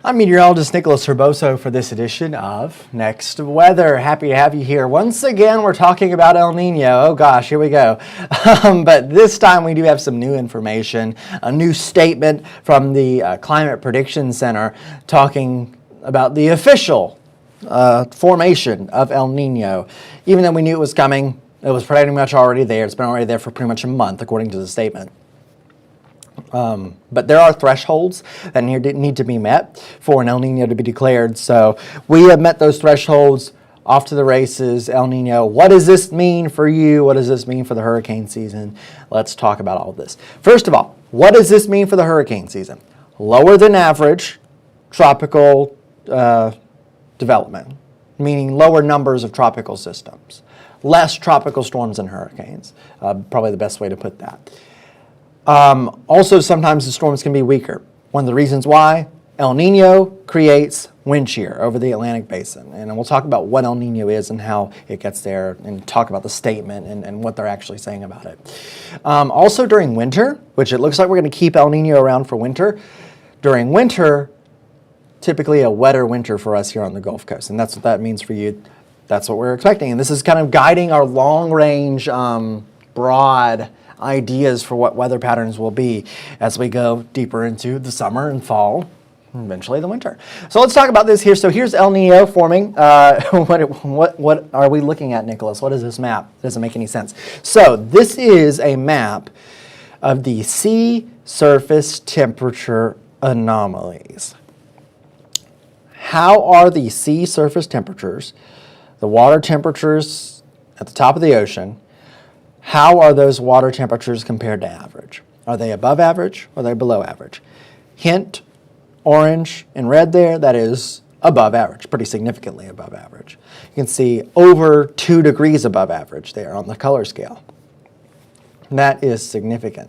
I'm Meteorologist Nicholas Herboso for this edition of Next Weather. Happy to have you here. Once again, we're talking about El Nino. Oh gosh, here we go. But this time we do have some new information, a new statement from the Climate Prediction Center talking about the official formation of El Nino. Even though we knew it was coming, it was pretty much already there. It's been already there for pretty much a month, according to the statement. But there are thresholds that need to be met for an El Nino to be declared. So we have met those thresholds. Off to the races. El Nino, what does this mean for you? What does this mean for the hurricane season? Let's talk about all of this. First of all, what does this mean for the hurricane season? Lower than average tropical development, meaning lower numbers of tropical systems. Less tropical storms and hurricanes, probably the best way to put that. Also, sometimes the storms can be weaker. One of the reasons why, El Nino creates wind shear over the Atlantic basin. And we'll talk about what El Nino is and how it gets there and talk about the statement and what they're actually saying about it. Also during winter, which it looks like we're going to keep El Nino around for winter. During winter, typically a wetter winter for us here on the Gulf Coast. And that's what that means for you. That's what we're expecting. And this is kind of guiding our long-range, broad ideas for what weather patterns will be as we go deeper into the summer and fall, and eventually the winter. So let's talk about this here. So here's El Nino forming. What are we looking at, Nicholas? What is this map? It doesn't make any sense. So this is a map of the sea surface temperature anomalies. How are the sea surface temperatures, the water temperatures at the top of the ocean, how are those water temperatures compared to average? Are they above average or are they below average? Hint, orange and red there, that is above average, pretty significantly above average. You can see over 2 degrees above average there on the color scale. That is significant.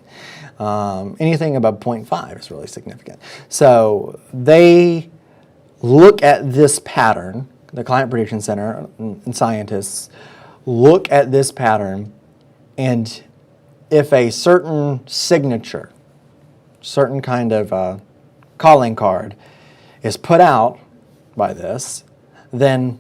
Anything above 0.5 is really significant. So they look at this pattern, the Climate Prediction Center and scientists look at this pattern, and if a certain signature, certain kind of calling card is put out by this, then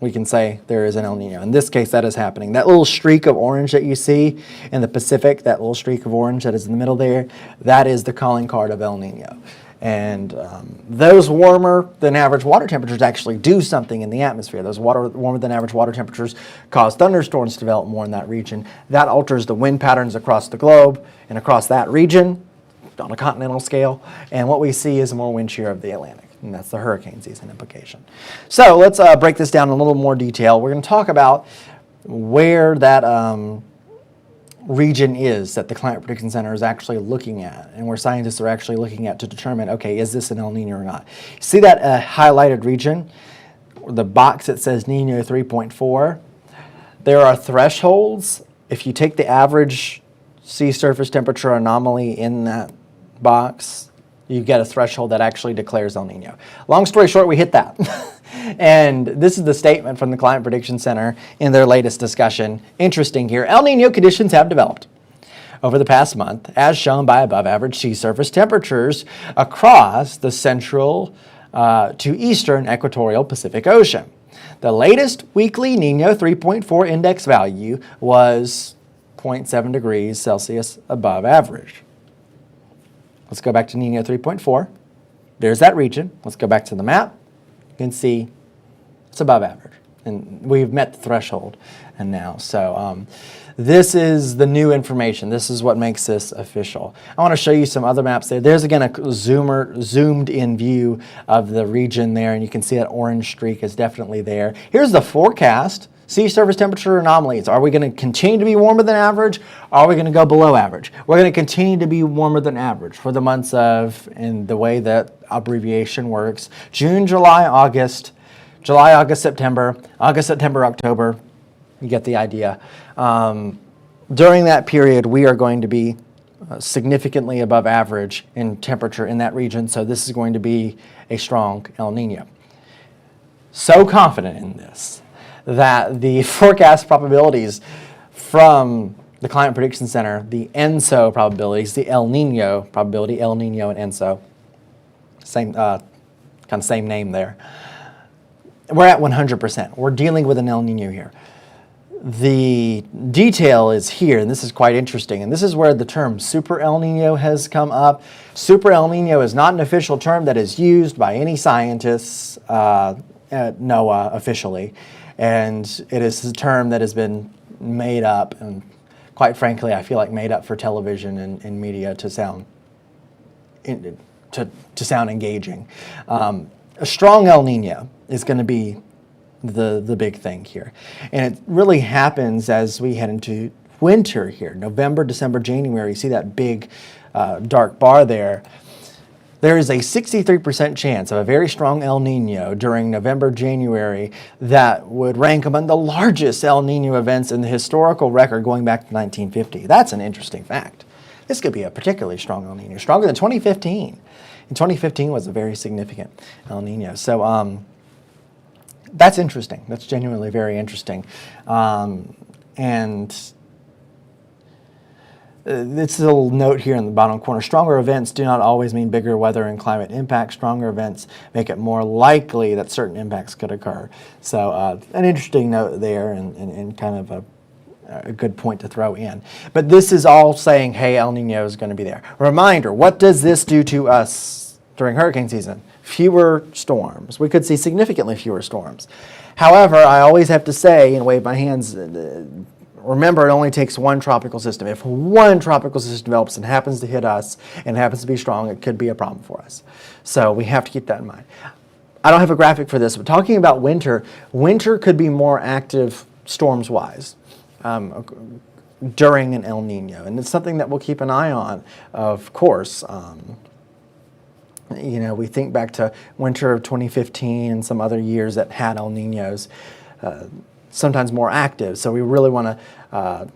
we can say there is an El Nino. In this case, that is happening. That little streak of orange that you see in the Pacific, that little streak of orange that is in the middle there, that is the calling card of El Nino. And those warmer than average water temperatures actually do something in the atmosphere. Those warmer than average water temperatures cause thunderstorms to develop more in that region. That alters the wind patterns across the globe and across that region on a continental scale. And what we see is more wind shear of the Atlantic. And that's the hurricane season implication. So let's break this down in a little more detail. We're going to talk about where that region is that the Climate Prediction Center is actually looking at, and where scientists are actually looking at to determine, okay, is this an El Nino or not? See that highlighted region, the box that says Nino 3.4? There are thresholds. If you take the average sea surface temperature anomaly in that box, you get a threshold that actually declares El Nino. Long story short, we hit that. And this is the statement from the Climate Prediction Center in their latest discussion. Interesting here. El Nino conditions have developed over the past month, as shown by above average sea surface temperatures across the central to eastern equatorial Pacific Ocean. The latest weekly Nino 3.4 index value was 0.7 degrees Celsius above average. Let's go back to Nino 3.4. There's that region. Let's go back to the map. You can see it's above average, and we've met the threshold. And now, so this is the new information. This is what makes this official. I want to show you some other maps there. There's again a zoomed in view of the region there, and you can see that orange streak is definitely there. Here's the forecast. Sea surface temperature anomalies. Are we going to continue to be warmer than average? Are we going to go below average? We're going to continue to be warmer than average for the months of, in the way that abbreviation works, June, July, August, September, August, September, October. You get the idea. During that period, we are going to be significantly above average in temperature in that region, so this is going to be a strong El Nino. So confident in this that the forecast probabilities from the Climate Prediction Center, the ENSO probabilities, the El Nino probability, El Nino and ENSO, same kind kind of same name there. We're at 100%. We're dealing with an El Nino here. The detail is here, and this is quite interesting, and this is where the term Super El Nino has come up. Super El Nino is not an official term that is used by any scientists at NOAA officially, and it is a term that has been made up, and quite frankly, I feel like made up for television and media to sound engaging. A strong El Nino is going to be the big thing here. And it really happens as we head into winter here. November, December, January, you see that big dark bar there. There is a 63% chance of a very strong El Nino during November, January that would rank among the largest El Nino events in the historical record going back to 1950. That's an interesting fact. This could be a particularly strong El Nino, stronger than 2015. And 2015 was a very significant El Nino. So that's interesting. That's genuinely very interesting. And this little note here in the bottom corner, stronger events do not always mean bigger weather and climate impacts. Stronger events make it more likely that certain impacts could occur. So an interesting note there, and kind of a good point to throw in. But this is all saying, hey, El Nino is going to be there. Reminder, what does this do to us during hurricane season? Fewer storms. We could see significantly fewer storms. However, I always have to say, and wave my hands, remember, it only takes one tropical system. If one tropical system develops and happens to hit us and happens to be strong, it could be a problem for us. So we have to keep that in mind. I don't have a graphic for this, but talking about winter, winter could be more active storms-wise during an El Nino. And it's something that we'll keep an eye on, of course. You know, we think back to winter of 2015 and some other years that had El Ninos, sometimes more active. So we really want to,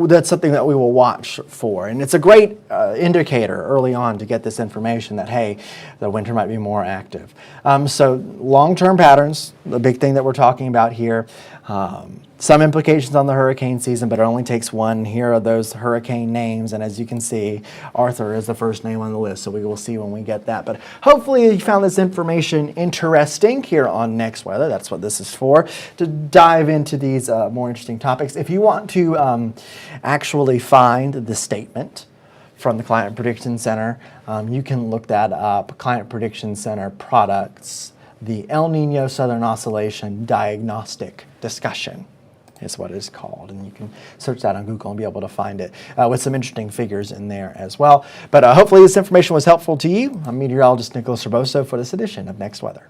that's something that we will watch for. And it's a great indicator early on to get this information that, hey, the winter might be more active. So long-term patterns, the big thing that we're talking about here. Some implications on the hurricane season, but it only takes one. Here are those hurricane names, and as you can see, Arthur is the first name on the list, so we will see when we get that. But hopefully you found this information interesting here on Next Weather. That's what this is for, to dive into these more interesting topics. If you want to actually find the statement from the Climate Prediction Center, you can look that up, Climate Prediction Center products, the El Nino Southern Oscillation Diagnostic Discussion is what it is called, and you can search that on Google and be able to find it with some interesting figures in there as well. But hopefully this information was helpful to you. I'm meteorologist Nicholas Herboso for this edition of Next Weather.